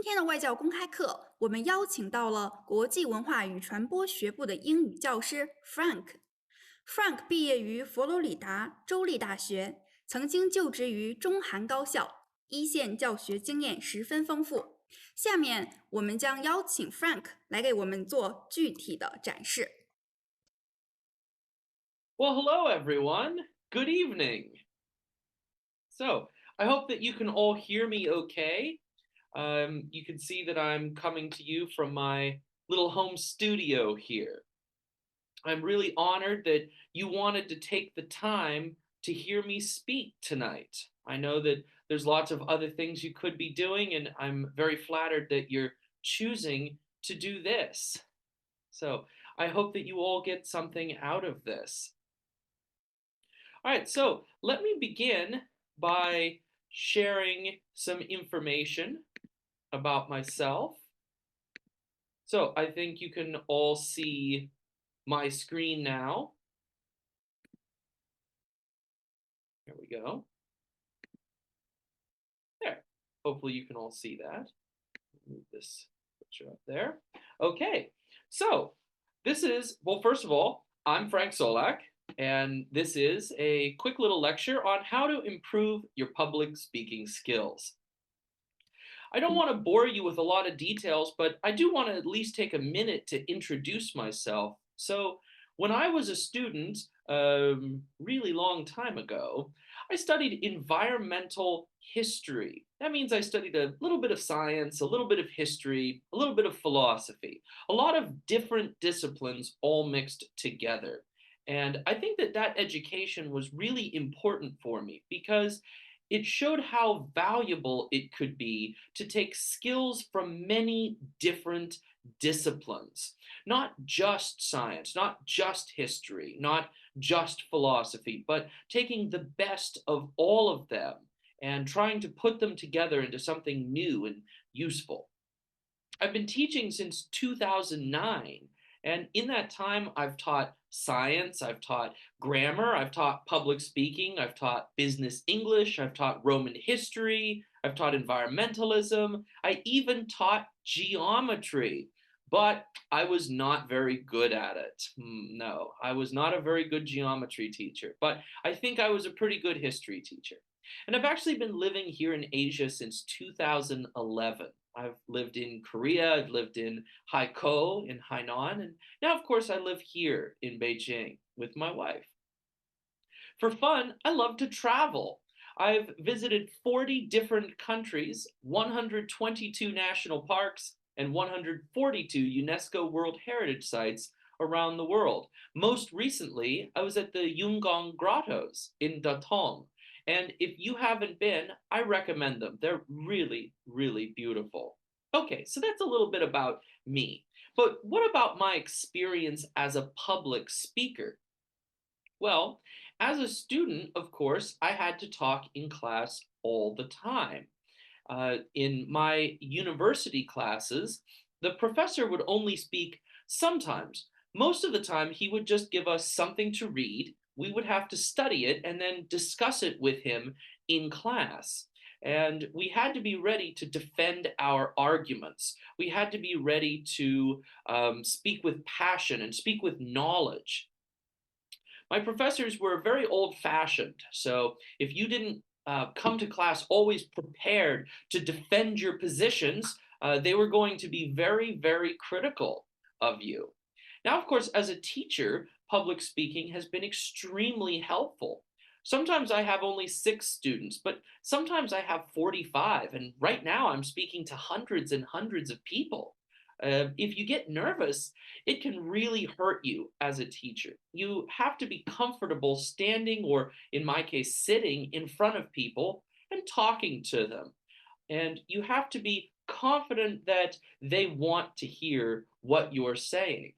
天的外教公开课，我们邀请到了国际文化与传播学部的英语教师 Frank。Frank 毕业于佛罗里达州立大学，曾经就职于中韩高校，一线教学经验十分丰富。下面我们将邀请 Frank 来给我们做具体的展示。Well, hello, everyone. Good evening. So, I hope that you can all hear me okay. You can see that I'm coming to you from my little home studio here. I'm really honored that you wanted to take the time to hear me speak tonight. I know that there's lots of other things you could be doing, and I'm very flattered that you're choosing to do this. So, I hope that you all get something out of this. All right, so let me begin by sharing some information about myself. So I think you can all see my screen now. Here we go. There. Hopefully you can all see that. Move this picture up there. Okay, so this is, well, first of all, I'm Frank Solak, and this is a quick little lecture on how to improve your public speaking skills. I don't want to bore you with a lot of details, but I do want to at least take a minute to introduce myself. So, when I was a student, really long time ago, I studied environmental history. That means I studied a little bit of science, a little bit of history, a little bit of philosophy, a lot of different disciplines all mixed together. And I think that that education was really important for me because it showed how valuable it could be to take skills from many different disciplines, not just science, not just history, not just philosophy, but taking the best of all of them and trying to put them together into something new and useful. I've been teaching since 2009. And in that time, I've taught science, I've taught grammar, I've taught public speaking, I've taught business English, I've taught Roman history, I've taught environmentalism, I even taught geometry. But I was not very good at it. No, I was not a very good geometry teacher, but I think I was a pretty good history teacher. And I've actually been living here in Asia since 2011. I've lived in Korea, I've lived in Haikou in Hainan, and now, of course, I live here in Beijing with my wife. For fun, I love to travel. I've visited 40 different countries, 122 national parks, and 142 UNESCO World Heritage Sites around the world. Most recently, I was at the Yungang Grottos in Datong. And if you haven't been, I recommend them. They're really, really beautiful. Okay, so that's a little bit about me. But what about my experience as a public speaker? Well, as a student, of course, I had to talk in class all the time. In my university classes, the professor would only speak sometimes. Most of the time, he would just give us something to read. We would have to study it and then discuss it with him in class. And we had to be ready to defend our arguments. We had to be ready to speak with passion and speak with knowledge. My professors were very old fashioned. So if you didn't come to class always prepared to defend your positions, they were going to be very, very critical of you. Now, of course, as a teacher, public speaking has been extremely helpful. Sometimes I have only 6 students, but sometimes I have 45. And right now I'm speaking to hundreds and hundreds of people. If you get nervous, it can really hurt you as a teacher. You have to be comfortable standing, or in my case, sitting in front of people and talking to them. And you have to be confident that they want to hear what you're saying.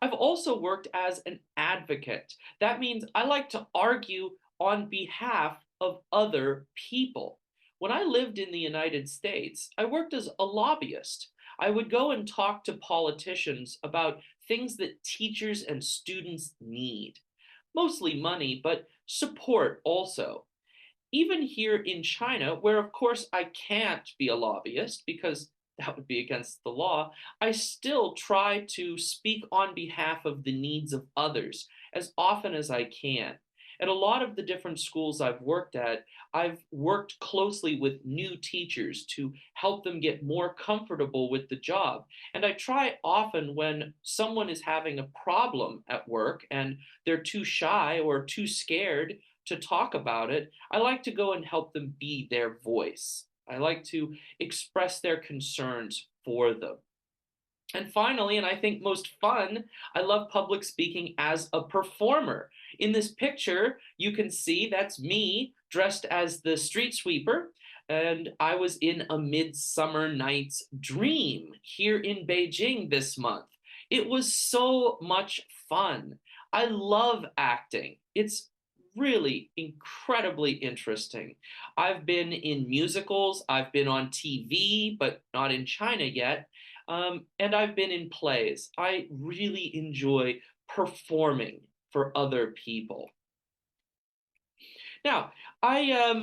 I've also worked as an advocate. That means I like to argue on behalf of other people. When I lived in the United States, I worked as a lobbyist. I would go and talk to politicians about things that teachers and students need. Mostly money, but support also. even here in China, where of course I can't be a lobbyist because that would be against the law, I still try to speak on behalf of the needs of others as often as I can. At a lot of the different schools I've worked at, I've worked closely with new teachers to help them get more comfortable with the job. And I try often when someone is having a problem at work and they're too shy or too scared to talk about it, I like to go and help them be their voice. I like to express their concerns for them. And finally, and I think most fun, I love public speaking as a performer. In this picture, you can see that's me dressed as the street sweeper, and I was in A Midsummer Night's Dream here in Beijing this month. It was so much fun. I love acting. It's really incredibly interesting. I've been in musicals, I've been on TV, but not in China yet. And I've been in plays. I really enjoy performing for other people. Now, I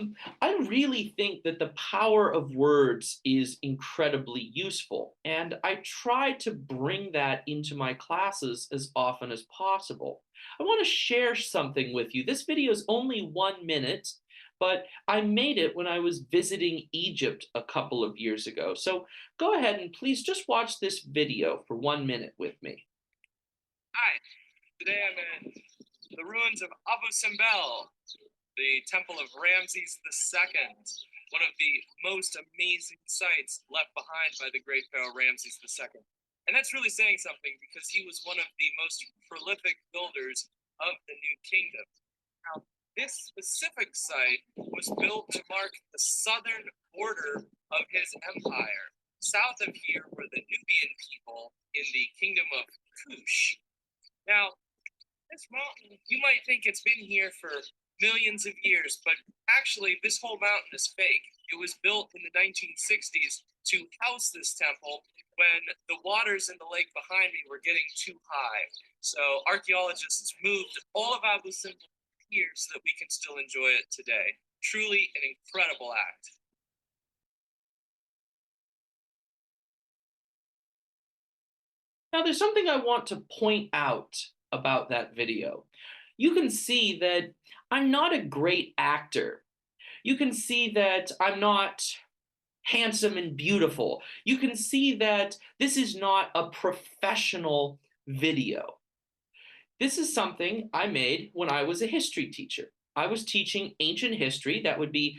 really think that the power of words is incredibly useful, and I try to bring that into my classes as often as possible. I want to share something with you. This video is only 1 minute, but I made it when I was visiting Egypt a couple of years ago. So go ahead and please just watch this video for 1 minute with me. Hi, today I'm in the ruins of Abu Simbel, the temple of Ramses II, one of the most amazing sites left behind by the great pharaoh Ramses II. And that's really saying something because he was one of the most prolific builders of the New Kingdom. Now, this specific site was built to mark the southern border of his empire. South of here were the Nubian people in the kingdom of Kush. Now, this mountain, you might think it's been here for millions of years, but actually this whole mountain is fake. It was built in the 1960s to house this temple when the waters in the lake behind me were getting too high. So archaeologists moved all of Abu Simbel here so that we can still enjoy it today. Truly an incredible act. Now, there's something I want to point out about that video. You can see that I'm not a great actor. You can see that I'm not handsome and beautiful. You can see that this is not a professional video. This is something I made when I was a history teacher. I was teaching ancient history, that would be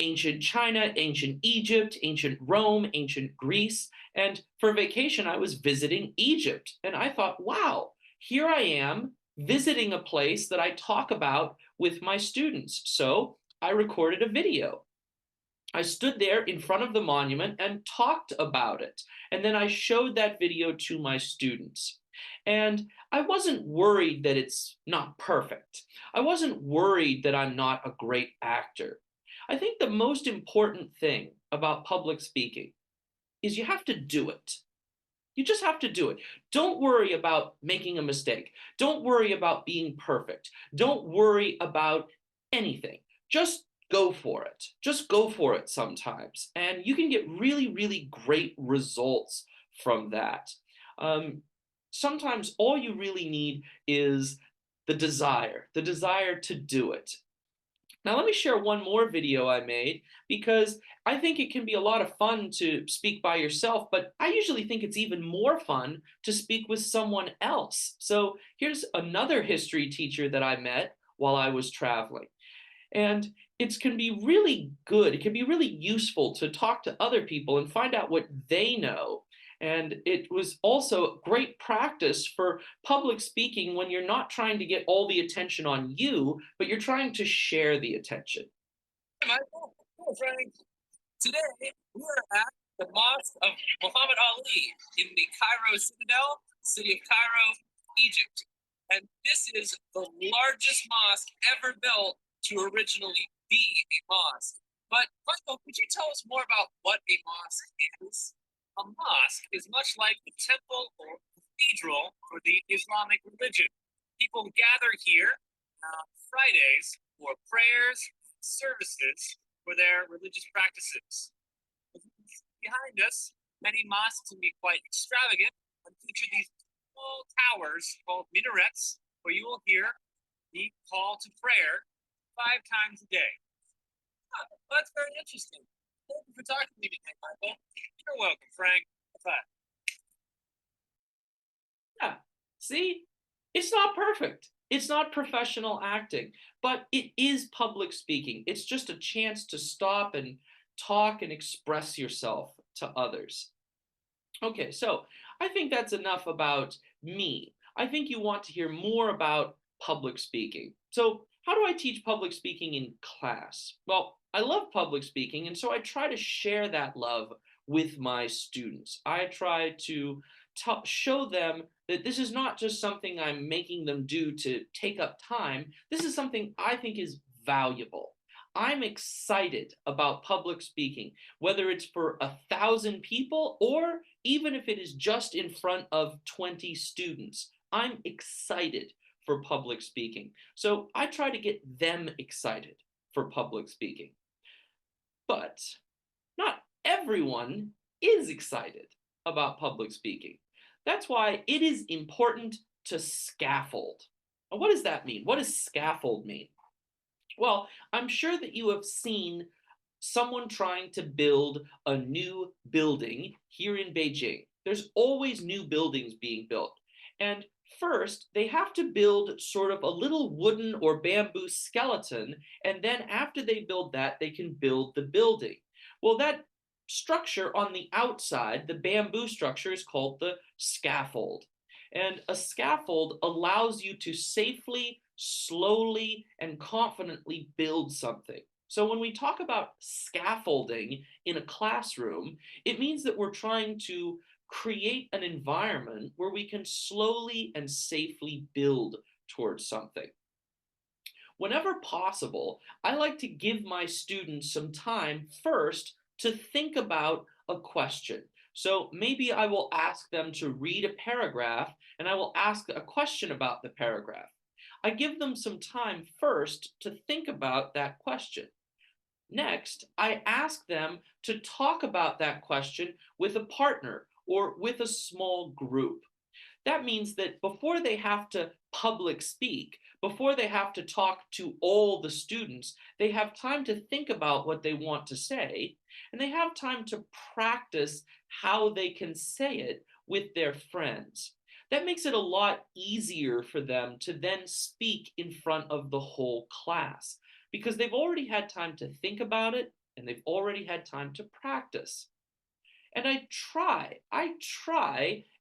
ancient China, ancient Egypt, ancient Rome, ancient Greece. And for vacation, I was visiting Egypt. And I thought, wow, here I am visiting a place that I talk about with my students. So I recorded a video. I stood there in front of the monument and talked about it. And then I showed that video to my students. And I wasn't worried that it's not perfect. I wasn't worried that I'm not a great actor. I think the most important thing about public speaking is you have to do it. You just have to do it. Don't worry about making a mistake. Don't worry about being perfect. Don't worry about anything. Just go for it. Just go for it sometimes. And you can get really, really great results from that. Sometimes all you really need is the desire to do it. Now, let me share one more video I made because I think it can be a lot of fun to speak by yourself, but I usually think it's even more fun to speak with someone else. So here's another history teacher that I met while I was traveling. And it can be really good. It can be really useful to talk to other people and find out what they know. And it was also great practice for public speaking when you're not trying to get all the attention on you, but you're trying to share the attention. Michael, Frank. Today we are at the Mosque of Muhammad Ali in the Cairo Citadel, city of Cairo, Egypt. And this is the largest mosque ever built to originally be a mosque. But Michael, could you tell us more about what a mosque is? A mosque is much like the temple or cathedral for the Islamic religion. People gather here on Fridays for prayers, services for their religious practices. Behind us, many mosques can be quite extravagant and feature these small towers called minarets, where you will hear the call to prayer 5 times a day. Well, that's very interesting. Thank you for talking to me today, Michael. You're welcome, Frank. Bye. Yeah. See, it's not perfect. It's not professional acting, but it is public speaking. It's just a chance to stop and talk and express yourself to others. Okay, so I think that's enough about me. I think you want to hear more about public speaking. So, how do I teach public speaking in class? Well, I love public speaking, and so I try to share that love with my students. I try to show them that this is not just something I'm making them do to take up time. This is something I think is valuable. I'm excited about public speaking, whether it's for 1,000 people or even if it is just in front of 20 students. I'm excited for public speaking. So I try to get them excited for public speaking. But not everyone is excited about public speaking. That's why it is important to scaffold. Now, what does that mean? What does scaffold mean? Well, I'm sure that you have seen someone trying to build a new building here in Beijing. There's always new buildings being built. And first, they have to build sort of a little wooden or bamboo skeleton. And then after they build that, they can build the building. Well, that structure on the outside, the bamboo structure, is called the scaffold. And a scaffold allows you to safely, slowly, and confidently build something. So when we talk about scaffolding in a classroom, it means that we're trying to create an environment where we can slowly and safely build towards something. Whenever possible, I like to give my students some time first to think about a question. So maybe I will ask them to read a paragraph and I will ask a question about the paragraph. I give them some time first to think about that question. Next, I ask them to talk about that question with a partner or with a small group. That means that before they have to public speak, before they have to talk to all the students, they have time to think about what they want to say, and they have time to practice how they can say it with their friends. That makes it a lot easier for them to then speak in front of the whole class because they've already had time to think about it and they've already had time to practice. And I try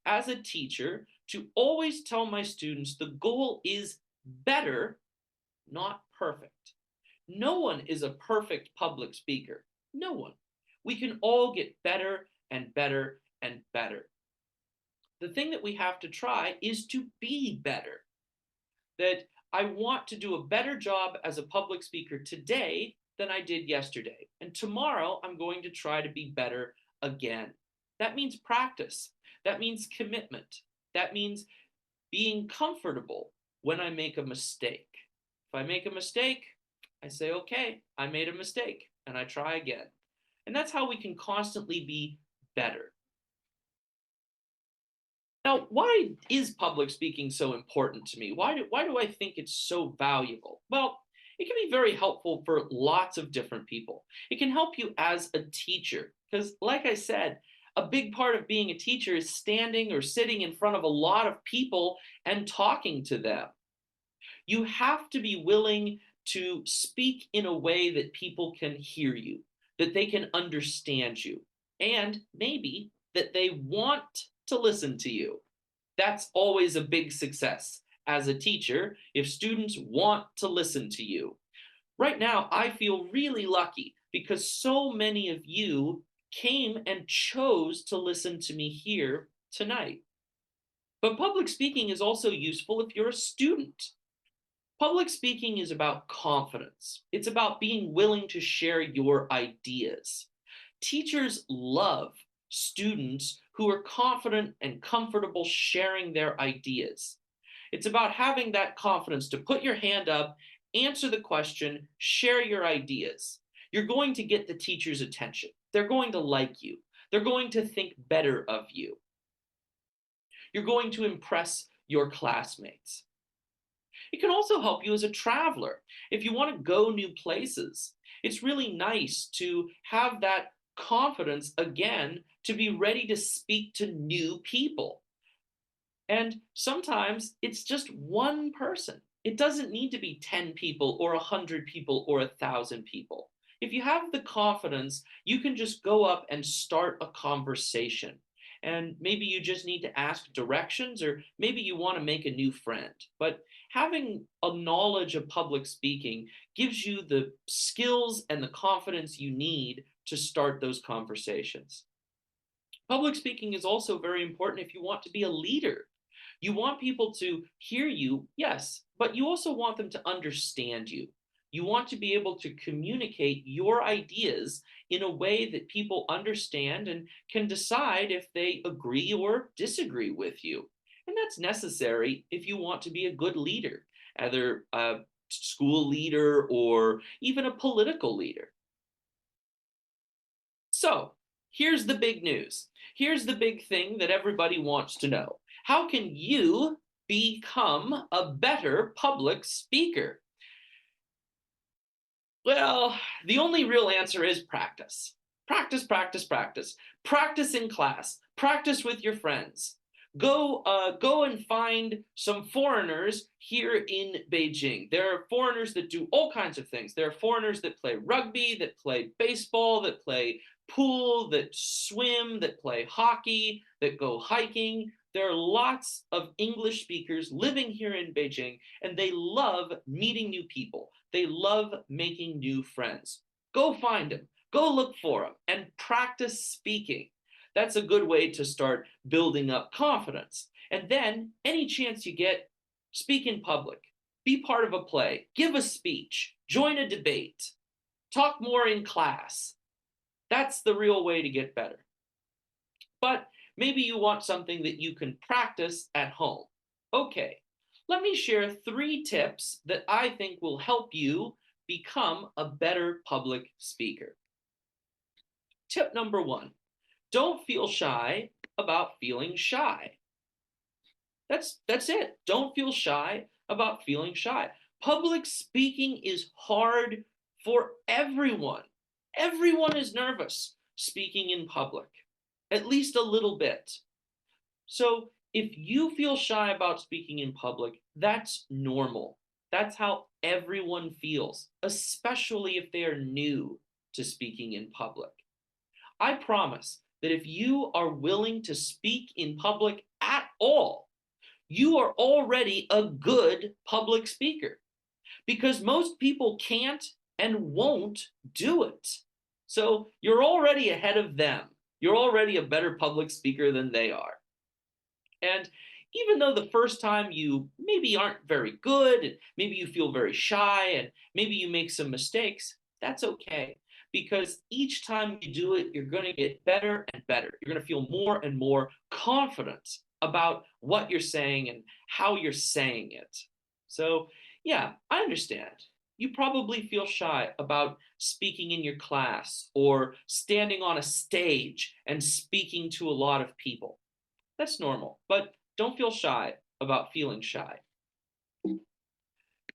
as a teacher to always tell my students the goal is better, not perfect. No one is a perfect public speaker. No one. We can all get better and better and better. The thing that we have to try is to be better. That I want to do a better job as a public speaker today than I did yesterday. And tomorrow I'm going to try to be better again. That means practice. That means commitment. That means being comfortable when I make a mistake. If I make a mistake, I say, okay, I made a mistake, and I try again. And that's how we can constantly be better. Now, why is public speaking so important to me? Why do I think it's so valuable? Well, it can be very helpful for lots of different people. It can help you as a teacher, because like I said, a big part of being a teacher is standing or sitting in front of a lot of people and talking to them. You have to be willing to speak in a way that people can hear you, that they can understand you, and maybe that they want to listen to you. That's always a big success as a teacher if students want to listen to you. Right now, I feel really lucky because so many of you came and chose to listen to me here tonight. But public speaking is also useful if you're a student. Public speaking is about confidence. It's about being willing to share your ideas. Teachers love students who are confident and comfortable sharing their ideas. It's about having that confidence to put your hand up answer the question, share your ideas. You're going to get the teacher's attention. They're going to like you. They're going to think better of you. You're going to impress your classmates. It can also help you as a traveler. If you want to go new places, it's really nice to have that confidence again to be ready to speak to new people. And sometimes it's just one person. It doesn't need to be 10 people or 100 people or 1,000 people. If you have the confidence, you can just go up and start a conversation. And maybe you just need to ask directions, or maybe you want to make a new friend. But having a knowledge of public speaking gives you the skills and the confidence you need to start those conversations. Public speaking is also very important if you want to be a leader. You want people to hear you, yes, but you also want them to understand you. You want to be able to communicate your ideas in a way that people understand and can decide if they agree or disagree with you. And that's necessary if you want to be a good leader, either a school leader or even a political leader. So, here's the big news. Here's the big thing that everybody wants to know. How can you become a better public speaker? Well, the only real answer is practice. Practice, practice, practice. Practice in class. Practice with your friends. Go and find some foreigners here in Beijing. There are foreigners that do all kinds of things. There are foreigners that play rugby, that play baseball, that play pool, that swim, that play hockey, that go hiking. There are lots of English speakers living here in Beijing, and they love meeting new people. They love making new friends. Go find them. Go look for them and practice speaking. That's a good way to start building up confidence. And then, any chance you get, speak in public. Be part of a play. Give a speech. Join a debate. Talk more in class. That's the real way to get better. But maybe you want something that you can practice at home. Okay, let me share 3 tips that I think will help you become a better public speaker. Tip number 1, don't feel shy about feeling shy. That's it. Don't feel shy about feeling shy. Public speaking is hard for everyone. Everyone is nervous speaking in public, at least a little bit. So if you feel shy about speaking in public, that's normal. That's how everyone feels, especially if they are new to speaking in public. I promise that if you are willing to speak in public at all, you are already a good public speaker, because most people can't and won't do it. So you're already ahead of them. You're already a better public speaker than they are. And even though the first time you maybe aren't very good, and maybe you feel very shy, and maybe you make some mistakes, that's okay. Because each time you do it, you're going to get better and better. You're going to feel more and more confident about what you're saying and how you're saying it. So, yeah, I understand. You probably feel shy about speaking in your class or standing on a stage and speaking to a lot of people. That's normal, but don't feel shy about feeling shy.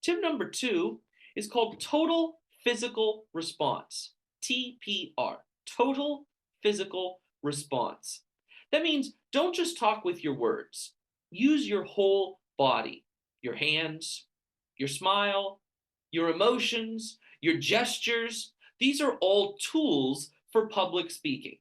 Tip number 2 is called total physical response. TPR, total physical response. That means don't just talk with your words. Use your whole body, your hands, your smile, your emotions, your gestures. These are all tools for public speaking.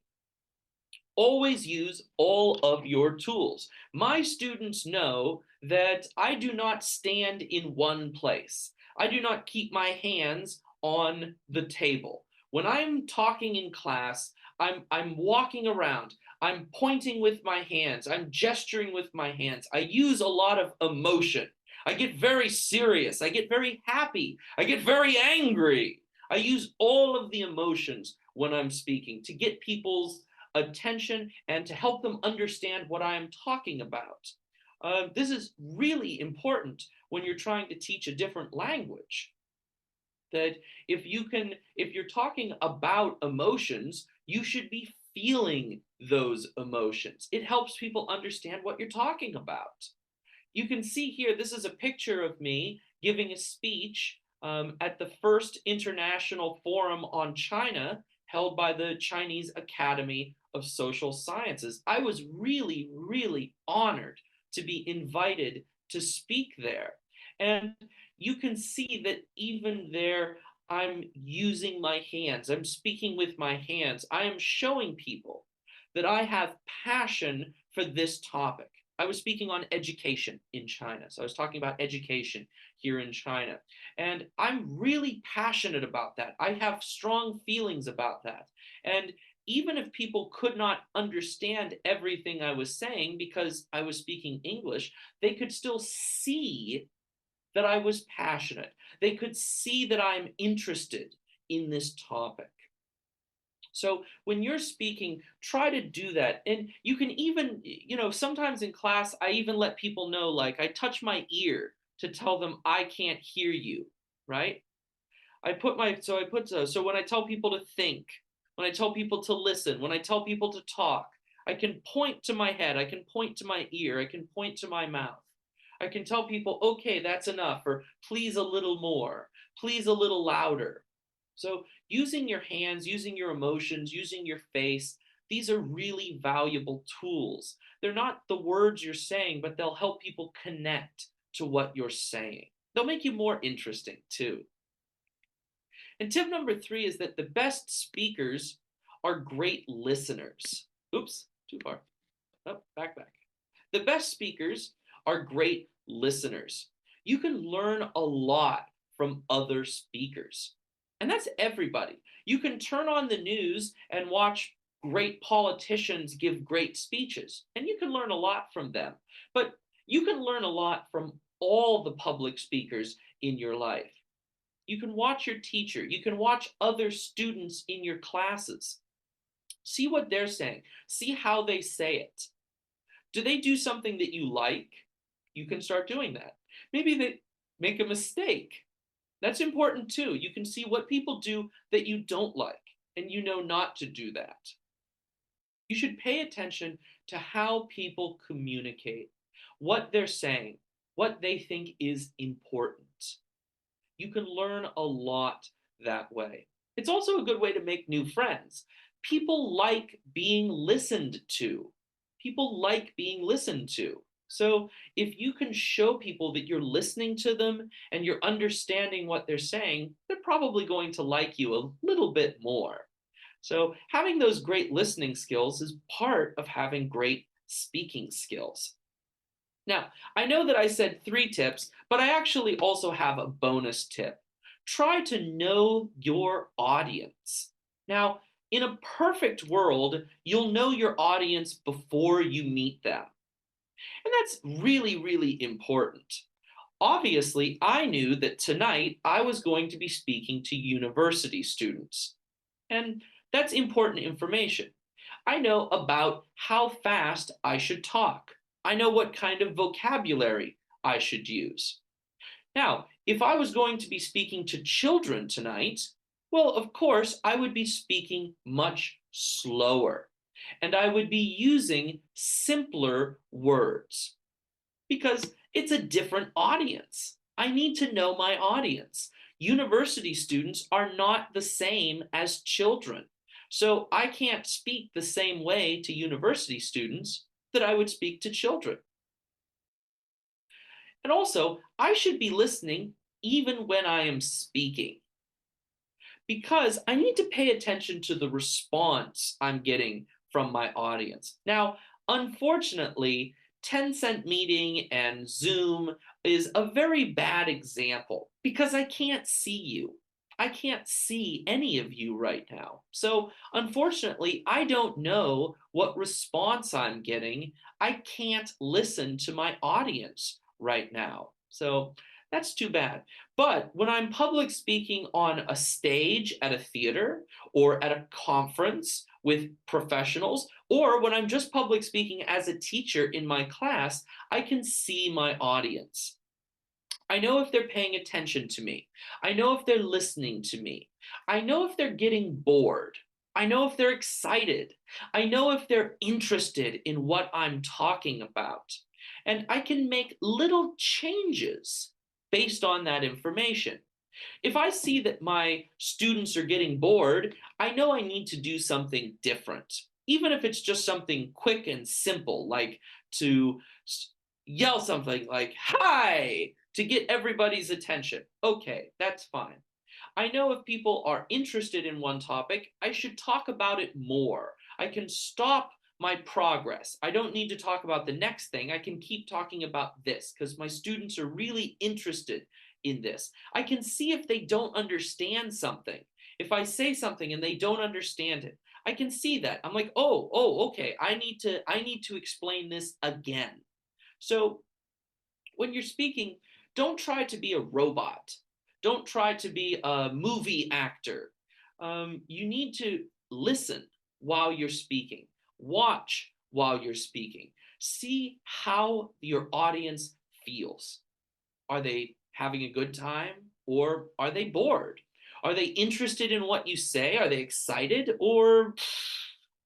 Always use all of your tools. My students know that I do not stand in one place. I do not keep my hands on the table. When I'm talking in class, I'm walking around. I'm pointing with my hands. I'm gesturing with my hands. I use a lot of emotion. I get very serious. I get very happy. I get very angry. I use all of the emotions when I'm speaking to get people's attention and to help them understand what I am talking about. This is really important when you're trying to teach a different language. that if you're talking about emotions, you should be feeling those emotions. It helps people understand what you're talking about. You can see here, this is a picture of me giving a speech at the first International Forum on China held by the Chinese Academy of Social Sciences. I was really, really honored to be invited to speak there. And you can see that even there, I'm using my hands, I'm speaking with my hands, I am showing people that I have passion for this topic. I was speaking on education in China. So I was talking about education here in China. And I'm really passionate about that. I have strong feelings about that. And even if people could not understand everything I was saying because I was speaking English, they could still see that I was passionate. They could see that I'm interested in this topic. So when you're speaking, try to do that. And you can even, sometimes in class, I even let people know, like I touch my ear to tell them I can't hear you, right? So when I tell people to think, when I tell people to listen, when I tell people to talk, I can point to my head, I can point to my ear, I can point to my mouth. I can tell people, okay, that's enough, or please a little more, please a little louder. So using your hands, using your emotions, using your face, these are really valuable tools. They're not the words you're saying, but they'll help people connect to what you're saying. They'll make you more interesting too. And tip number 3 is that the best speakers are great listeners. Oops, too far. Oh, back. The best speakers are great listeners. You can learn a lot from other speakers. And that's everybody. You can turn on the news and watch great politicians give great speeches, and you can learn a lot from them. But you can learn a lot from all the public speakers in your life. You can watch your teacher. You can watch other students in your classes. See what they're saying. See how they say it. Do they do something that you like? You can start doing that. Maybe they make a mistake. That's important too. You can see what people do that you don't like, and you know not to do that. You should pay attention to how people communicate, what they're saying, what they think is important. You can learn a lot that way. It's also a good way to make new friends. People like being listened to. People like being listened to. So if you can show people that you're listening to them and you're understanding what they're saying, they're probably going to like you a little bit more. So having those great listening skills is part of having great speaking skills. Now, I know that I said 3 tips, but I actually also have a bonus tip. Try to know your audience. Now, in a perfect world, you'll know your audience before you meet them. And that's really, really important. Obviously, I knew that tonight I was going to be speaking to university students. And that's important information. I know about how fast I should talk. I know what kind of vocabulary I should use. Now, if I was going to be speaking to children tonight, well, of course, I would be speaking much slower, and I would be using simpler words because it's a different audience. I need to know my audience. University students are not the same as children. So I can't speak the same way to university students that I would speak to children. And also, I should be listening even when I am speaking, because I need to pay attention to the response I'm getting from my audience. Now, unfortunately, Tencent Meeting and Zoom is a very bad example because I can't see you. I can't see any of you right now. So unfortunately, I don't know what response I'm getting. I can't listen to my audience right now. So that's too bad. But when I'm public speaking on a stage at a theater or at a conference with professionals, or when I'm just public speaking as a teacher in my class, I can see my audience. I know if they're paying attention to me. I know if they're listening to me. I know if they're getting bored. I know if they're excited. I know if they're interested in what I'm talking about. And I can make little changes based on that information. If I see that my students are getting bored, I know I need to do something different. Even if it's just something quick and simple, like to yell something like, hi, to get everybody's attention. Okay, that's fine. I know if people are interested in one topic, I should talk about it more. I can stop my progress. I don't need to talk about the next thing. I can keep talking about this because my students are really interested in this. I can see if they don't understand something. If I say something and they don't understand it, I can see that. I'm like, okay, I need to explain this again. So when you're speaking, don't try to be a robot. Don't try to be a movie actor. You need to listen while you're speaking. Watch while you're speaking. See how your audience feels. Are they having a good time or are they bored? Are they interested in what you say? Are they excited or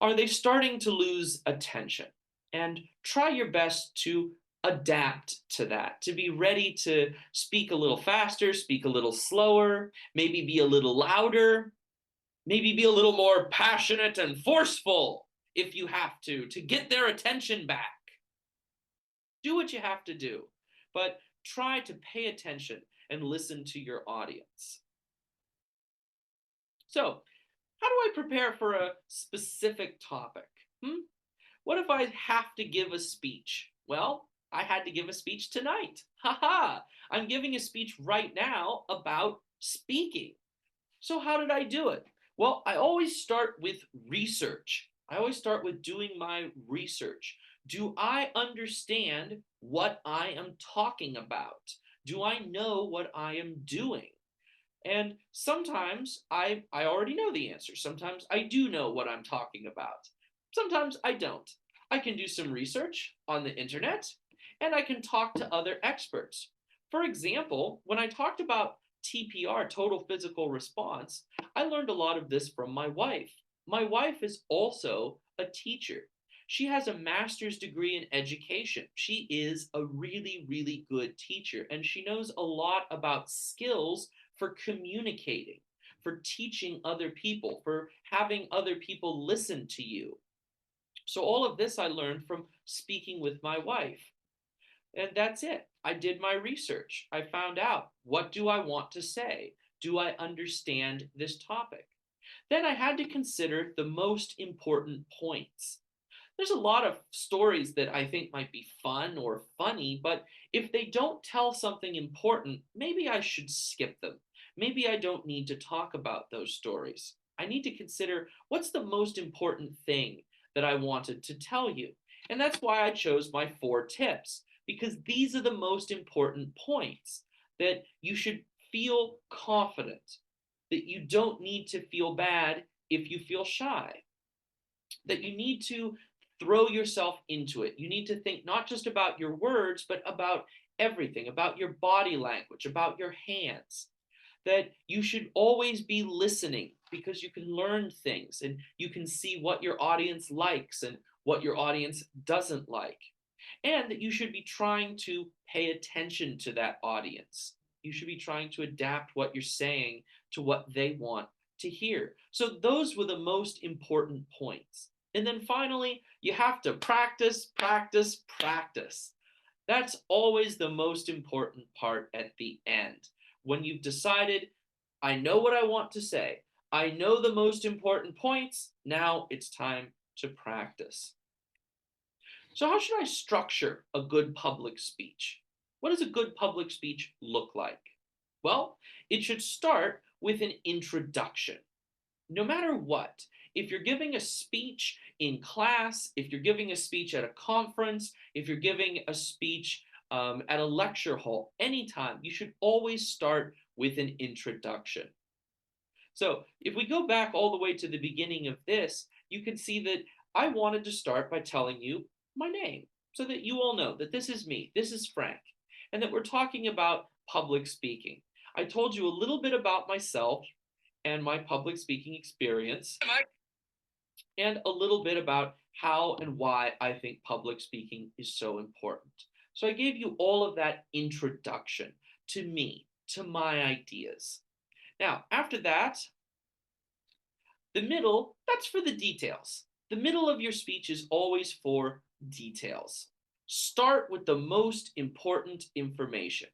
are they starting to lose attention? And try your best to adapt to that, to be ready to speak a little faster, speak a little slower, maybe be a little louder, maybe be a little more passionate and forceful if you have to get their attention back. Do what you have to do, but try to pay attention and listen to your audience. So, how do I prepare for a specific topic? What if I have to give a speech? Well, I had to give a speech tonight. Haha, I'm giving a speech right now about speaking. So how did I do it? Well, I always start with research. I always start with doing my research. Do I understand what I am talking about? Do I know what I am doing? And sometimes I already know the answer. Sometimes I do know what I'm talking about. Sometimes I don't. I can do some research on the internet and I can talk to other experts. For example, when I talked about TPR, total physical response, I learned a lot of this from my wife. My wife is also a teacher. She has a master's degree in education. She is a really, really good teacher, and she knows a lot about skills for communicating, for teaching other people, for having other people listen to you. So all of this I learned from speaking with my wife. And that's it. I did my research. I found out, what do I want to say? Do I understand this topic? Then I had to consider the most important points. There's a lot of stories that I think might be fun or funny, but if they don't tell something important, maybe I should skip them. Maybe I don't need to talk about those stories. I need to consider, what's the most important thing that I wanted to tell you? And that's why I chose my 4 tips, because these are the most important points, that you should feel confident, that you don't need to feel bad if you feel shy, that you need to throw yourself into it. You need to think not just about your words, but about everything, about your body language, about your hands, that you should always be listening because you can learn things and you can see what your audience likes and what your audience doesn't like, and that you should be trying to pay attention to that audience. You should be trying to adapt what you're saying to what they want to hear. So those were the most important points. And then finally, you have to practice, practice, practice. That's always the most important part at the end. When you've decided, I know what I want to say, I know the most important points, now it's time to practice. So how should I structure a good public speech? What does a good public speech look like? Well, it should start with an introduction. No matter what, if you're giving a speech in class, if you're giving a speech at a conference, if you're giving a speech at a lecture hall, anytime, you should always start with an introduction. So if we go back all the way to the beginning of this, you can see that I wanted to start by telling you my name so that you all know that this is me, this is Frank, and that we're talking about public speaking. I told you a little bit about myself and my public speaking experience, and a little bit about how and why I think public speaking is so important. So I gave you all of that introduction to me, to my ideas. Now, after that, the middle, that's for the details. The middle of your speech is always for details. Start with the most important information.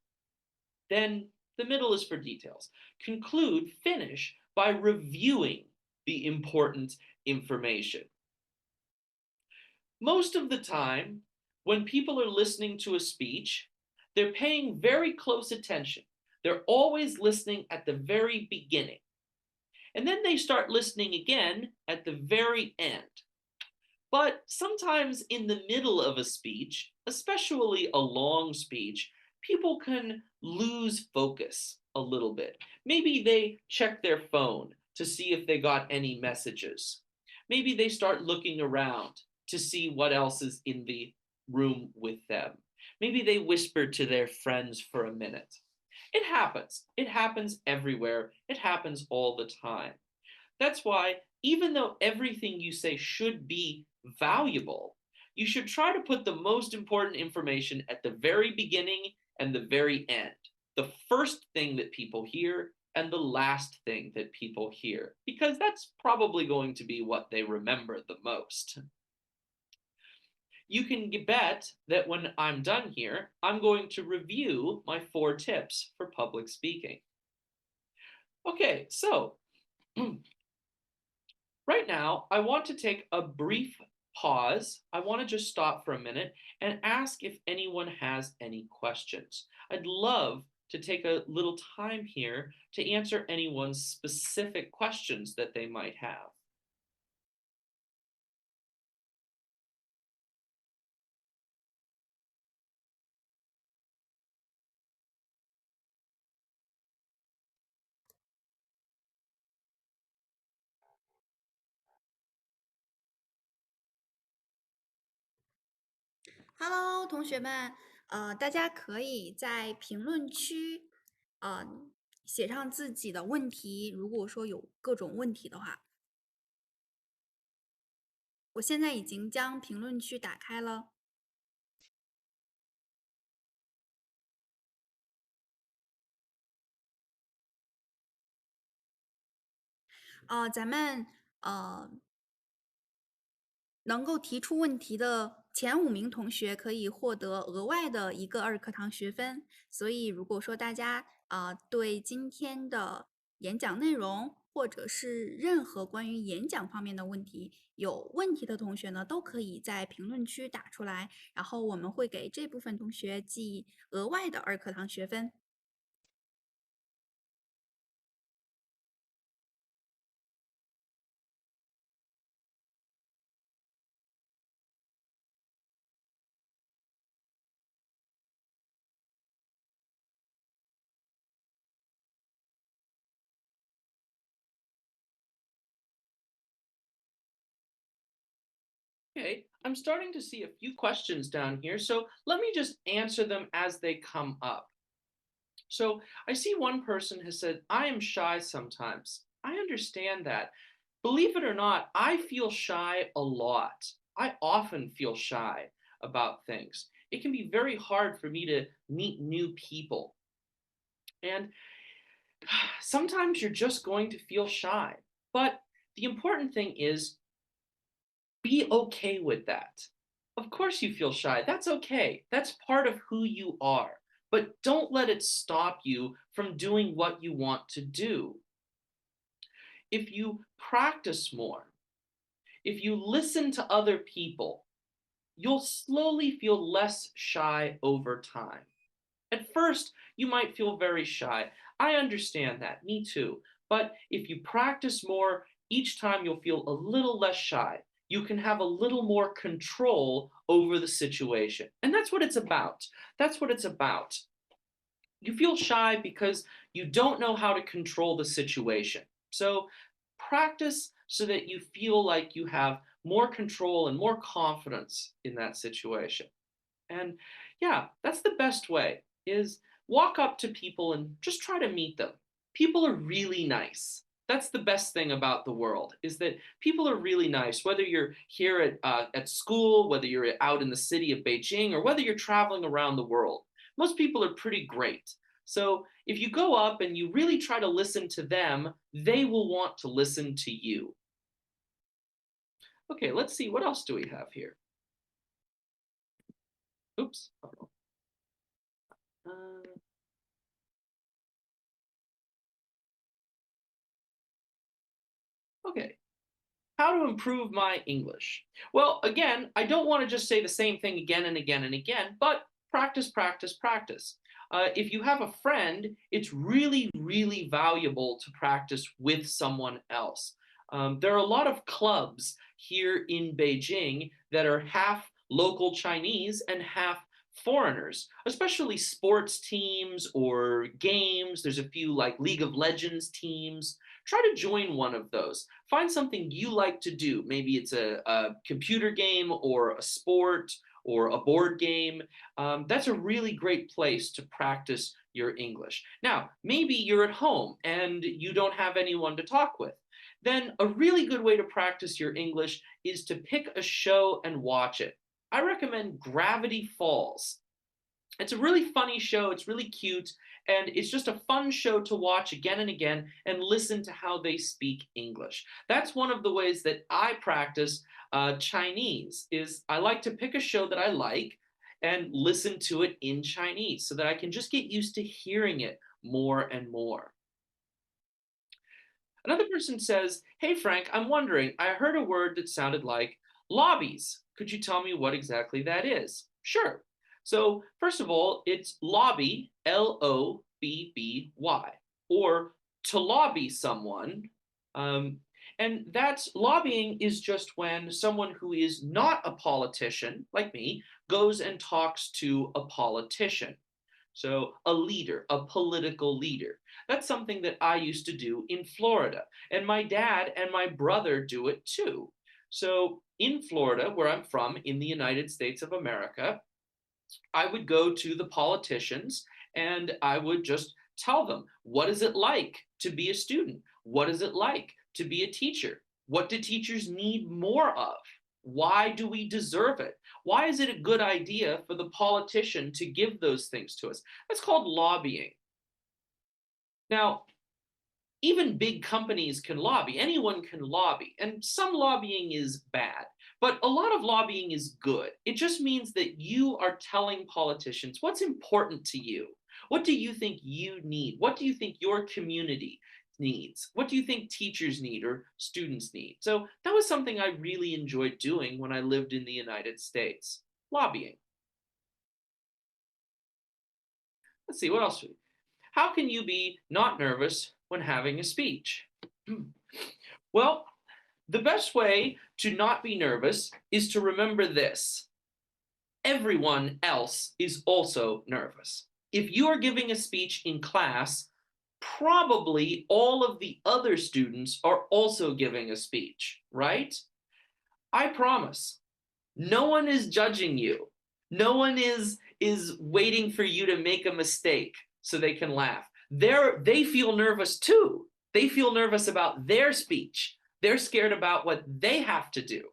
Then the middle is for details. Conclude, finish by reviewing the important information. Most of the time, when people are listening to a speech, they're paying very close attention. They're always listening at the very beginning. And then they start listening again at the very end. But sometimes in the middle of a speech, especially a long speech, people can lose focus a little bit. Maybe they check their phone to see if they got any messages. Maybe they start looking around to see what else is in the room with them. Maybe they whisper to their friends for a minute. It happens. It happens everywhere. It happens all the time. That's why, even though everything you say should be valuable, you should try to put the most important information at the very beginning and the very end. The first thing that people hear and the last thing that people hear, because that's probably going to be what they remember the most. You can bet that when I'm done here, I'm going to review my 4 tips for public speaking. Okay, so right now, I want to take a brief pause. I want to just stop for a minute and ask if anyone has any questions. I'd love to take a little time here to answer anyone's specific questions that they might have. Hello，同学们，大家可以在评论区，写上自己的问题。如果说有各种问题的话，我现在已经将评论区打开了。咱们能够提出问题的前5名同学可以获得额外的1个2课堂学分。所以，如果说大家对今天的演讲内容或者是任何关于演讲方面的问题有问题的同学呢，都可以在评论区打出来，然后我们会给这部分同学记额外的2课堂学分。Okay, I'm starting to see a few questions down here, so let me just answer them as they come up. So I see one person has said, I am shy sometimes. I understand that. Believe it or not, I feel shy a lot. I often feel shy about things. It can be very hard for me to meet new people. And sometimes you're just going to feel shy. But the important thing is be okay with that. Of course you feel shy. That's okay. That's part of who you are. But don't let it stop you from doing what you want to do. If you practice more, if you listen to other people, you'll slowly feel less shy over time. At first, you might feel very shy. I understand that, me too. But if you practice more, each time you'll feel a little less shy. You can have a little more control over the situation. And that's what it's about. That's what it's about. You feel shy because you don't know how to control the situation. So practice so that you feel like you have more control and more confidence in that situation. And yeah, that's the best way, is walk up to people and just try to meet them. People are really nice. That's the best thing about the world, is that people are really nice, whether you're here at school, whether you're out in the city of Beijing, or whether you're traveling around the world. Most people are pretty great. So if you go up and you really try to listen to them, they will want to listen to you. Okay, let's see, what else do we have here? Oops. Okay. How to improve my English? Well, again, I don't want to just say the same thing again and again and again, but practice, practice, practice. If you have a friend, it's really, really valuable to practice with someone else. There are a lot of clubs here in Beijing that are half local Chinese and half foreigners, especially sports teams or games. There's a few like League of Legends teams. Try to join one of those. Find something you like to do. Maybe it's a computer game or a sport or a board game. That's a really great place to practice your English. Now, maybe you're at home and you don't have anyone to talk with. Then a really good way to practice your English is to pick a show and watch it. I recommend Gravity Falls. It's a really funny show, it's really cute, and it's just a fun show to watch again and again and listen to how they speak English. That's one of the ways that I practice Chinese, is I like to pick a show that I like and listen to it in Chinese so that I can just get used to hearing it more and more. Another person says, "Hey Frank, I'm wondering, I heard a word that sounded like lobbies. Could you tell me what exactly that is?" Sure. So first of all, it's lobby, Lobby, or to lobby someone. And that's lobbying is just when someone who is not a politician, like me, goes and talks to a politician. So a leader, a political leader. That's something that I used to do in Florida. And my dad and my brother do it too. So in Florida, where I'm from, in the United States of America, I would go to the politicians and I would just tell them, what is it like to be a student? What is it like to be a teacher? What do teachers need more of? Why do we deserve it? Why is it a good idea for the politician to give those things to us? That's called lobbying. Now, even big companies can lobby. Anyone can lobby. And some lobbying is bad, but a lot of lobbying is good. It just means that you are telling politicians what's important to you. What do you think you need? What do you think your community needs? What do you think teachers need or students need? So that was something I really enjoyed doing when I lived in the United States. Lobbying. Let's see, what else? How can you be not nervous when having a speech? Well, the best way to not be nervous is to remember this. Everyone else is also nervous. If you are giving a speech in class, probably all of the other students are also giving a speech, right? I promise. No one is judging you. No one is waiting for you to make a mistake so they can laugh. They feel nervous too. They feel nervous about their speech. They're scared about what they have to do.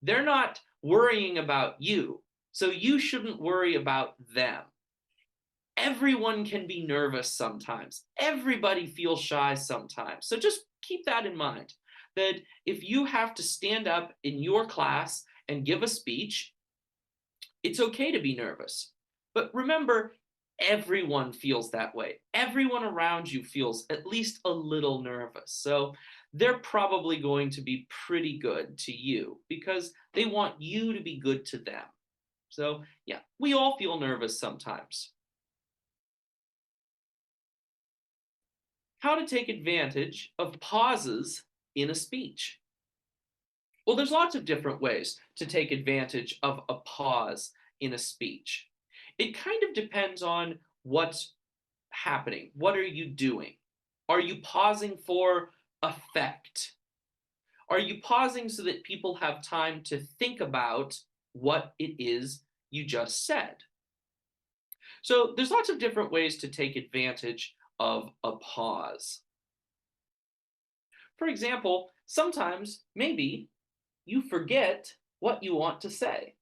They're not worrying about you, so you shouldn't worry about them. Everyone can be nervous sometimes. Everybody feels shy sometimes. So just keep that in mind, that if you have to stand up in your class and give a speech, it's okay to be nervous. But remember, everyone feels that way. Everyone around you feels at least a little nervous. So they're probably going to be pretty good to you because they want you to be good to them. So yeah, we all feel nervous sometimes. How to take advantage of pauses in a speech. Well, there's lots of different ways to take advantage of a pause in a speech. It kind of depends on what's happening. What are you doing? Are you pausing for effect? Are you pausing so that people have time to think about what it is you just said? So there's lots of different ways to take advantage of a pause. For example, sometimes maybe you forget what you want to say.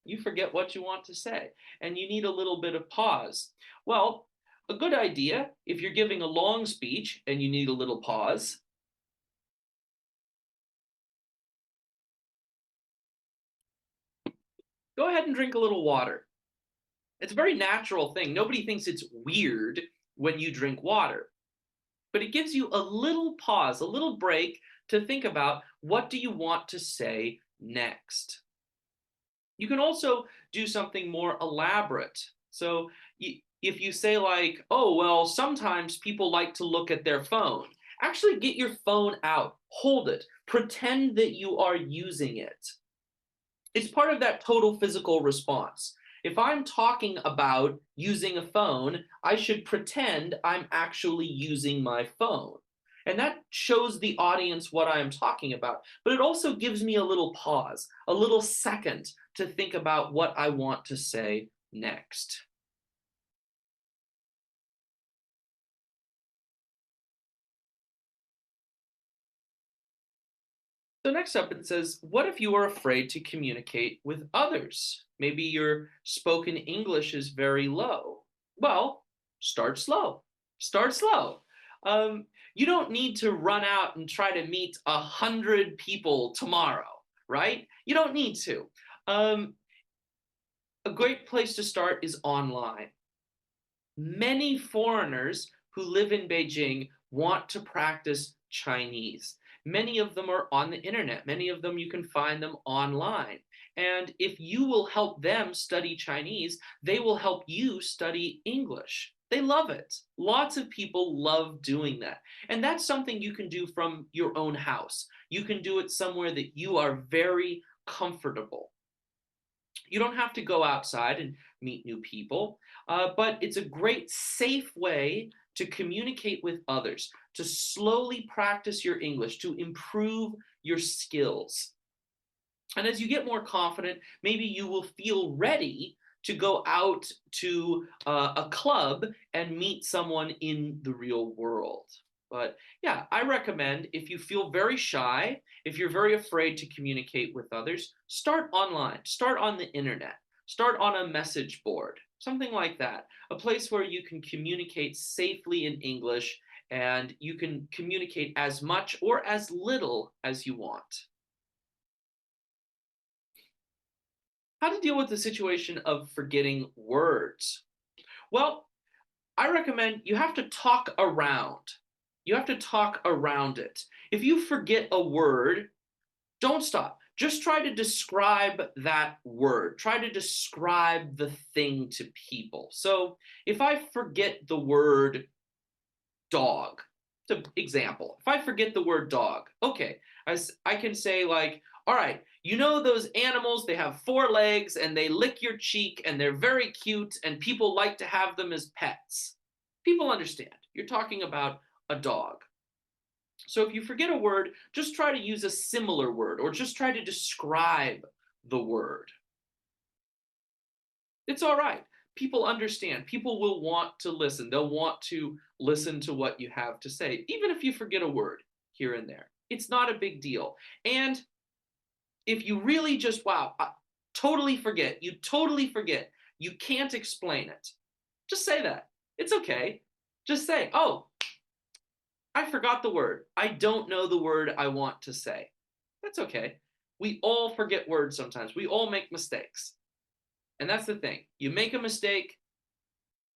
You forget what you want to say, and you need a little bit of pause. Well, a good idea if you're giving a long speech and you need a little pause. Go ahead and drink a little water. It's a very natural thing. Nobody thinks it's weird when you drink water, but it gives you a little pause, a little break to think about what do you want to say next. You can also do something more elaborate. So if you say like, oh, well, sometimes people like to look at their phone, actually get your phone out, hold it, pretend that you are using it. It's part of that total physical response. If I'm talking about using a phone, I should pretend I'm actually using my phone. And that shows the audience what I am talking about. But it also gives me a little pause, a little second to think about what I want to say next. So next up it says, what if you are afraid to communicate with others? Maybe your spoken English is very low. Well, start slow. Start slow. You don't need to run out and try to meet 100 people tomorrow, right? You don't need to. A great place to start is online. Many foreigners who live in Beijing want to practice Chinese. Many of them are on the internet. Many of them you can find them online. And if you will help them study Chinese, they will help you study English. They love it. Lots of people love doing that. And that's something you can do from your own house. You can do it somewhere that you are very comfortable. You don't have to go outside and meet new people, but it's a great, safe way to communicate with others, to slowly practice your English, to improve your skills. And as you get more confident, maybe you will feel ready to go out to a club and meet someone in the real world. But yeah, I recommend if you feel very shy, if you're very afraid to communicate with others, start online, start on the internet, start on a message board, something like that, a place where you can communicate safely in English and you can communicate as much or as little as you want. How to deal with the situation of forgetting words? Well, I recommend you have to talk around. You have to talk around it. If you forget a word, don't stop. Just try to describe that word. Try to describe the thing to people. So if I forget the word dog, it's an example. If I forget the word dog, okay, I can say like, all right, you know those animals, they have 4 legs and they lick your cheek and they're very cute and people like to have them as pets. People understand. You're talking about a dog. So if you forget a word, just try to use a similar word or just try to describe the word. It's all right. People understand. People will want to listen. They'll want to listen to what you have to say, even if you forget a word here and there. It's not a big deal. And if you really just, wow, totally forget, you can't explain it, just say that. It's okay. Just say, oh, I forgot the word. I don't know the word I want to say. That's okay. We all forget words sometimes. We all make mistakes. And that's the thing. You make a mistake,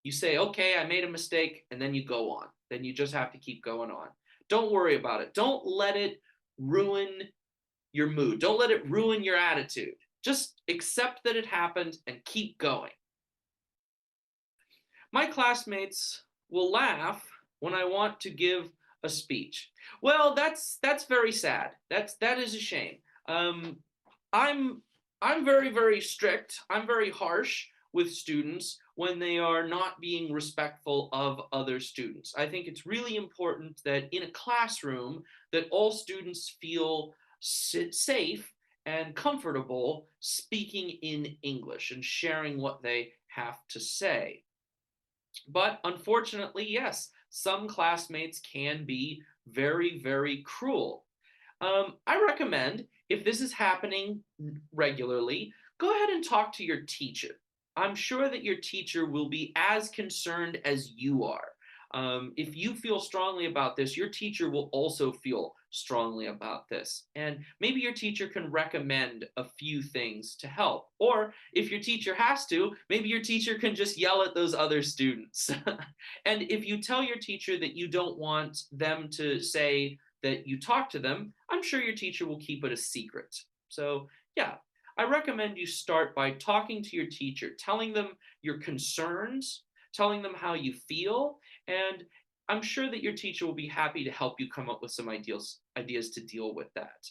you say, okay, I made a mistake, and then you go on. Then you just have to keep going on. Don't worry about it. Don't let it ruin your mood. Don't let it ruin your attitude. Just accept that it happened and keep going. My classmates will laugh when I want to give a speech. Well, that's very sad. That is a shame. I'm very strict. I'm very harsh with students when they are not being respectful of other students. I think it's really important that in a classroom that all students feel safe and comfortable speaking in English and sharing what they have to say. But unfortunately, yes, some classmates can be very, very cruel. I recommend if this is happening regularly, go ahead and talk to your teacher. I'm sure that your teacher will be as concerned as you are. If you feel strongly about this, your teacher will also feel strongly about this. And maybe your teacher can recommend a few things to help. Or if your teacher has to, maybe your teacher can just yell at those other students. And if you tell your teacher that you don't want them to say that you talk to them, I'm sure your teacher will keep it a secret. So, yeah, I recommend you start by talking to your teacher, telling them your concerns, telling them how you feel, and I'm sure that your teacher will be happy to help you come up with some ideas to deal with that.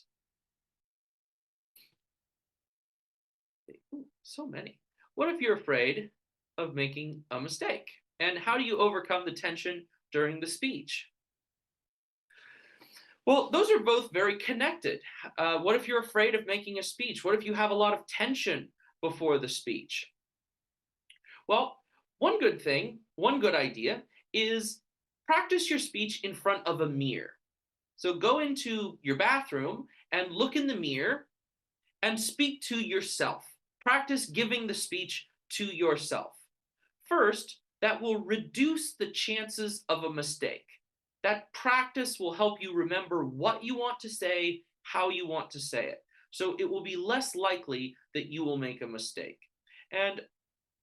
Ooh, so many. What if you're afraid of making a mistake? And how do you overcome the tension during the speech? Well, those are both very connected. What if you're afraid of making a speech? What if you have a lot of tension before the speech? Well, one good idea is practice your speech in front of a mirror. So go into your bathroom and look in the mirror and speak to yourself. Practice giving the speech to yourself. First, that will reduce the chances of a mistake. That practice will help you remember what you want to say, how you want to say it. So it will be less likely that you will make a mistake. And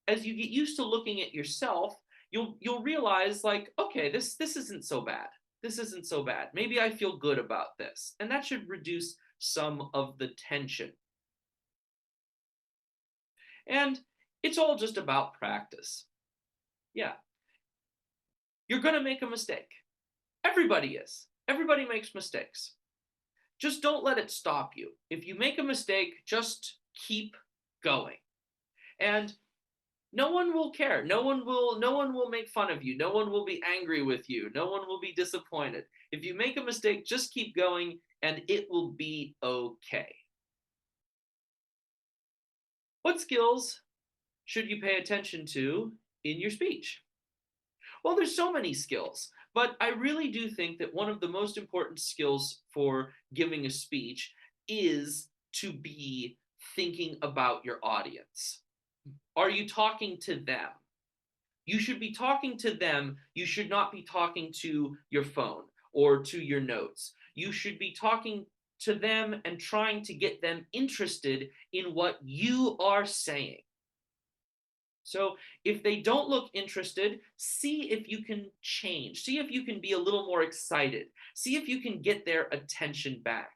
as you get used to looking at yourself, you'll realize like, okay, this isn't so bad. This isn't so bad. Maybe I feel good about this. And that should reduce some of the tension. And it's all just about practice. Yeah. You're going to make a mistake. Everybody is. Everybody makes mistakes. Just don't let it stop you. If you make a mistake, just keep going. And no one will care. No one will make fun of you. No one will be angry with you. No one will be disappointed. If you make a mistake, just keep going and it will be okay. What skills should you pay attention to in your speech? Well, there's so many skills, but I really do think that one of the most important skills for giving a speech is to be thinking about your audience. Are you talking to them? You should be talking to them. You should not be talking to your phone or to your notes. You should be talking to them and trying to get them interested in what you are saying. So if they don't look interested, see if you can change. See if you can be a little more excited. See if you can get their attention back.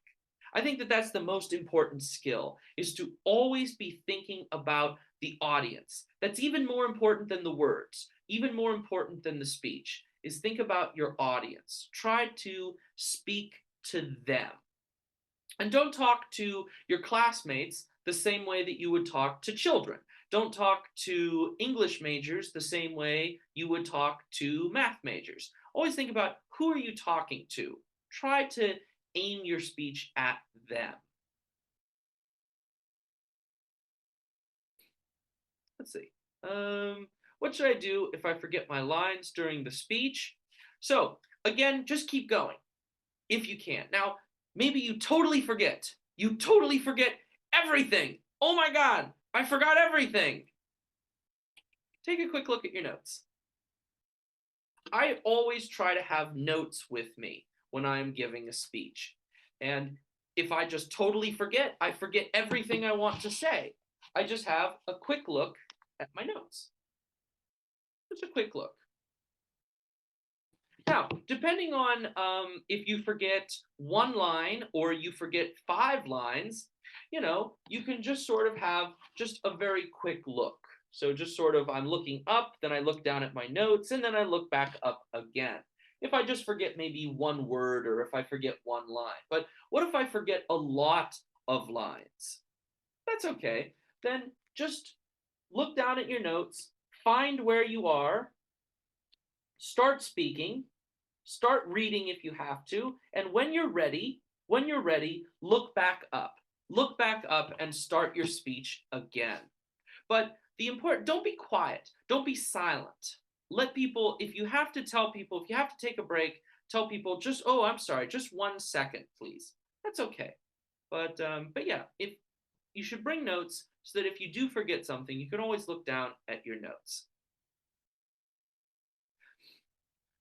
I think that that's the most important skill, is to always be thinking about the audience. That's even more important than the words, even more important than the speech, is think about your audience. Try to speak to them. And don't talk to your classmates the same way that you would talk to children. Don't talk to English majors the same way you would talk to math majors. Always think about who are you talking to. Try to aim your speech at them. Let's see. What should I do if I forget my lines during the speech? So again, just keep going if you can. Now, maybe you totally forget. You totally forget everything. Oh my God, I forgot everything. Take a quick look at your notes. I always try to have notes with me when I'm giving a speech. And if I just totally forget, I forget everything I want to say. I just have a quick look at my notes. Just a quick look. Now, depending on if you forget one line or you forget 5 lines, you can just sort of have just a very quick look. So just sort of, I'm looking up, then I look down at my notes, and then I look back up again. If I just forget maybe one word or if I forget one line. But what if I forget a lot of lines? That's okay. Then just look down at your notes, find where you are, start speaking, start reading if you have to, and when you're ready, look back up. Look back up and start your speech again. But don't be quiet. Don't be silent. let people, if you have to tell people, if you have to take a break, tell people just, oh, I'm sorry, just 1 second, please. That's okay. But yeah, if you should bring notes so that if you do forget something, you can always look down at your notes.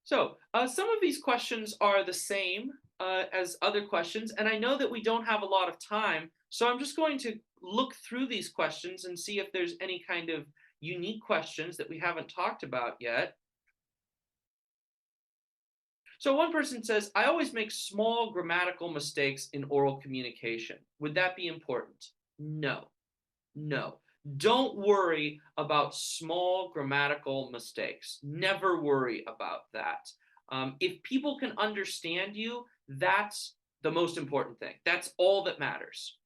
So some of these questions are the same as other questions, and I know that we don't have a lot of time, so I'm just going to look through these questions and see if there's any kind of unique questions that we haven't talked about yet. So one person says, I always make small grammatical mistakes in oral communication. Would that be important? No, no. Don't worry about small grammatical mistakes. Never worry about that. If people can understand you, that's the most important thing. That's all that matters.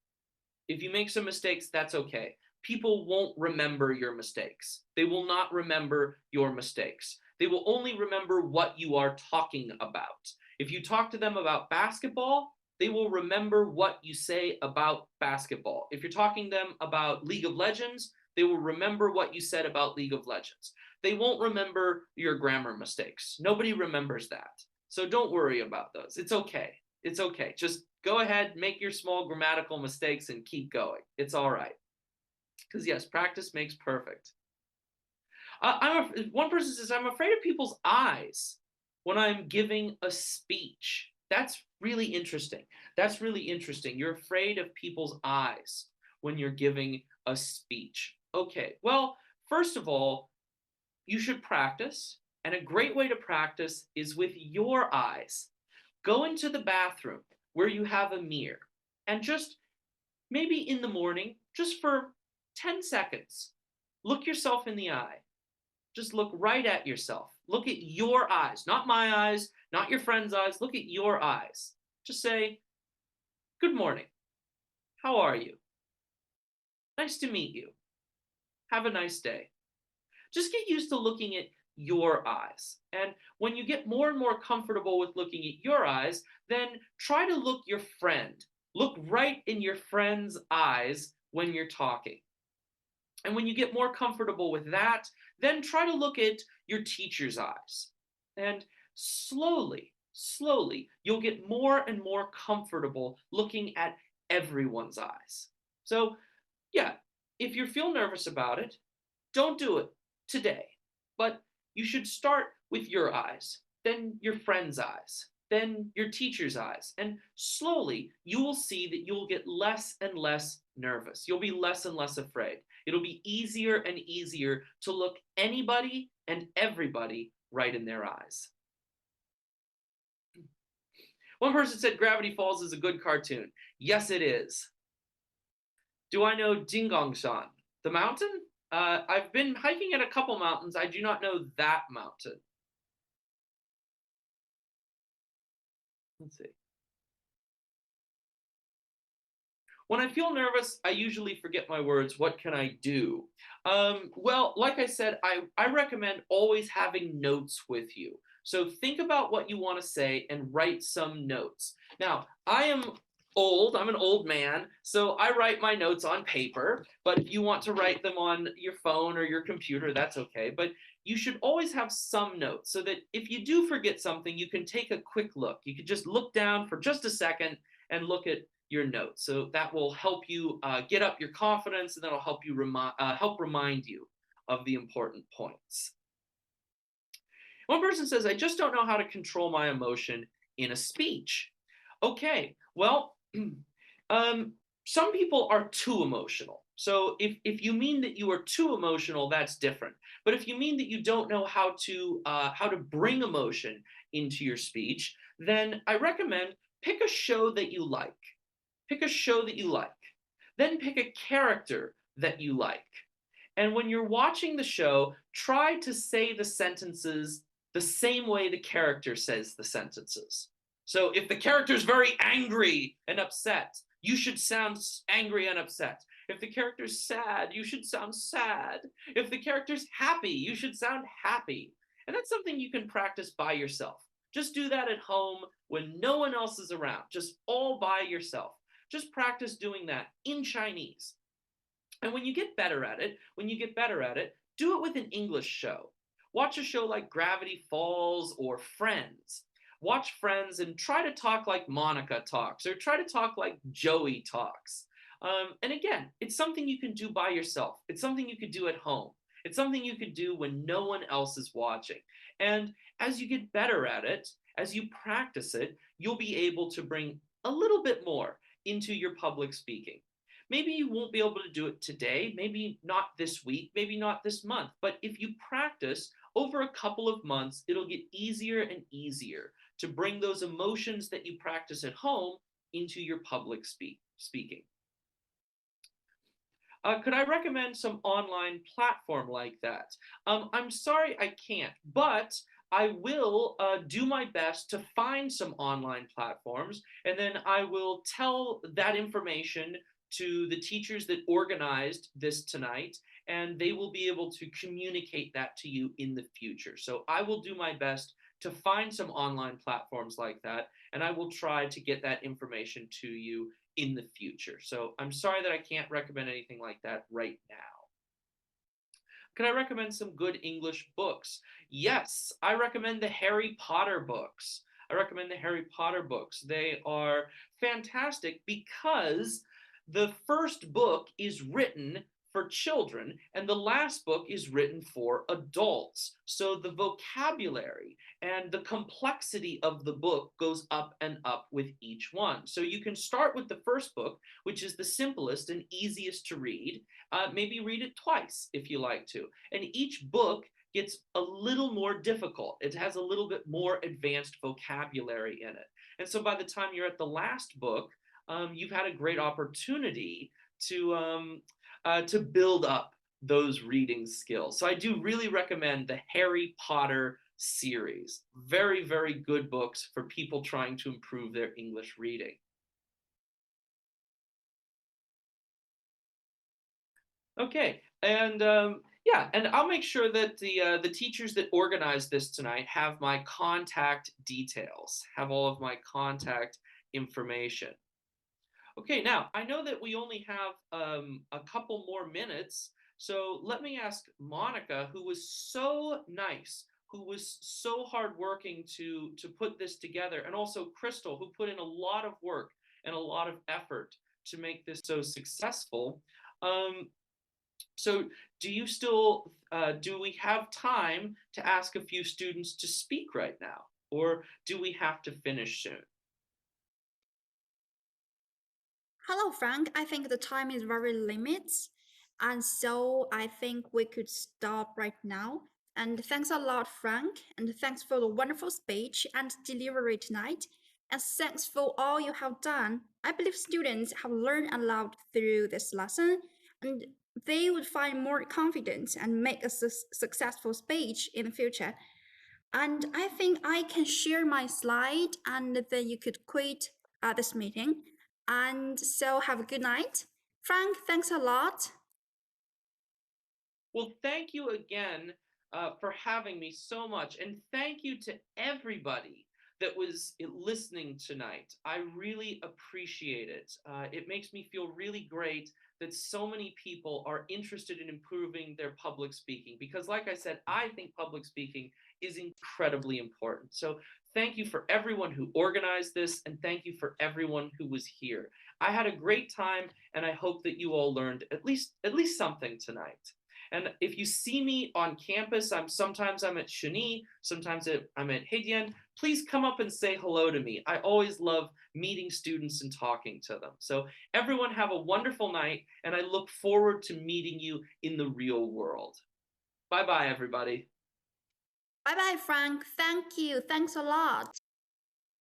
If you make some mistakes, that's okay. People won't remember your mistakes. They will not remember your mistakes. They will only remember what you are talking about. If you talk to them about basketball, they will remember what you say about basketball. If you're talking to them about League of Legends, they will remember what you said about League of Legends. They won't remember your grammar mistakes. Nobody remembers that. So don't worry about those. It's okay. It's okay. Just go ahead, make your small grammatical mistakes and keep going. It's all right. Because yes, practice makes perfect. One person says, I'm afraid of people's eyes when I'm giving a speech. That's really interesting. That's really interesting. You're afraid of people's eyes when you're giving a speech. Okay, well, first of all, you should practice. And a great way to practice is with your eyes. Go into the bathroom where you have a mirror and just maybe in the morning, just for 10 seconds, look yourself in the eye. Just look right at yourself. Look at your eyes, not my eyes, not your friend's eyes. Look at your eyes. Just say, good morning. How are you? Nice to meet you. Have a nice day. Just get used to looking at your eyes. And when you get more and more comfortable with looking at your eyes, then try to look your friend. Look right in your friend's eyes when you're talking. And when you get more comfortable with that, then try to look at your teacher's eyes. And slowly, you'll get more and more comfortable looking at everyone's eyes. So yeah, if you feel nervous about it, don't do it today. But you should start with your eyes, then your friend's eyes, then your teacher's eyes. And slowly, you will see that you'll get less and less nervous. You'll be less and less afraid. It'll be easier and easier to look anybody and everybody right in their eyes. One person said Gravity Falls is a good cartoon. Yes, it is. Do I know Jinggongshan, the mountain? I've been hiking at a couple mountains. I do not know that mountain. Let's see. When I feel nervous, I usually forget my words. What can I do? Well, like I said, I recommend always having notes with you. So think about what you want to say and write some notes. Now, I am old. I'm an old man, so I write my notes on paper. But if you want to write them on your phone or your computer, that's okay. But you should always have some notes so that if you do forget something, you can take a quick look. You can just look down for just a second and look at your notes. So that will help you get up your confidence, and that'll help you help remind you of the important points. One person says, I just don't know how to control my emotion in a speech. Okay, well, some people are too emotional. So if you mean that you are too emotional, that's different. But if you mean that you don't know how to bring emotion into your speech, then I recommend pick a show that you like. Pick a show that you like. Then pick a character that you like. And when you're watching the show, try to say the sentences the same way the character says the sentences. So if the character is very angry and upset, you should sound angry and upset. If the character's sad, you should sound sad. If the character's happy, you should sound happy. And that's something you can practice by yourself. Just do that at home when no one else is around, just all by yourself. Just practice doing that in Chinese. And when you get better at it, do it with an English show. Watch a show like Gravity Falls or Friends. Watch Friends and try to talk like Monica talks or try to talk like Joey talks. And again, it's something you can do by yourself. It's something you could do at home. It's something you could do when no one else is watching. And as you get better at it, as you practice it, you'll be able to bring a little bit more into your public speaking. Maybe you won't be able to do it today, maybe not this week, maybe not this month, but if you practice over a couple of months, it'll get easier and easier to bring those emotions that you practice at home into your public speaking. Could I recommend some online platform like that? I'm sorry I can't, but I will do my best to find some online platforms, and then I will tell that information to the teachers that organized this tonight, and they will be able to communicate that to you in the future. So I will do my best to find some online platforms like that, and I will try to get that information to you in the future. So I'm sorry that I can't recommend anything like that right now. Could I recommend some good English books? Yes, I recommend the Harry Potter books. I recommend the Harry Potter books. They are fantastic because the first book is written for children and the last book is written for adults. So the vocabulary and the complexity of the book goes up and up with each one. So you can start with the first book, which is the simplest and easiest to read. Maybe read it twice if you like to. And each book gets a little more difficult. It has a little bit more advanced vocabulary in it. And so by the time you're at the last book, you've had a great opportunity to build up those reading skills. So I do really recommend the Harry Potter series. Very, very good books for people trying to improve their English reading. Okay, and yeah, and I'll make sure that the teachers that organized this tonight have my contact details, have all of my contact information. Okay, now I know that we only have a couple more minutes, so let me ask Monica, who was so nice, who was so hardworking to put this together, and also Crystal, who put in a lot of work and a lot of effort to make this so successful. So do we have time to ask a few students to speak right now, or do we have to finish soon? Hello, Frank. I think the time is very limited, and so I think we could stop right now. And thanks a lot, Frank, and thanks for the wonderful speech and delivery tonight. And thanks for all you have done. I believe students have learned a lot through this lesson, and they would find more confidence and make a successful speech in the future. And I think I can share my slide and then you could quit this meeting. And so have a good night. Frank, thanks a lot. Well, thank you again for having me so much. And thank you to everybody that was listening tonight. I really appreciate it. It makes me feel really great that so many people are interested in improving their public speaking because, like I said, I think public speaking is incredibly important. So thank you for everyone who organized this, and thank you for everyone who was here. I had a great time, and I hope that you all learned at least something tonight. And if you see me on campus, sometimes I'm at Shani, sometimes I'm at Heidian. Please come up and say hello to me. I always love meeting students and talking to them. So everyone have a wonderful night, and I look forward to meeting you in the real world. Bye-bye, everybody. Bye bye, Frank. Thank you. Thanks a lot.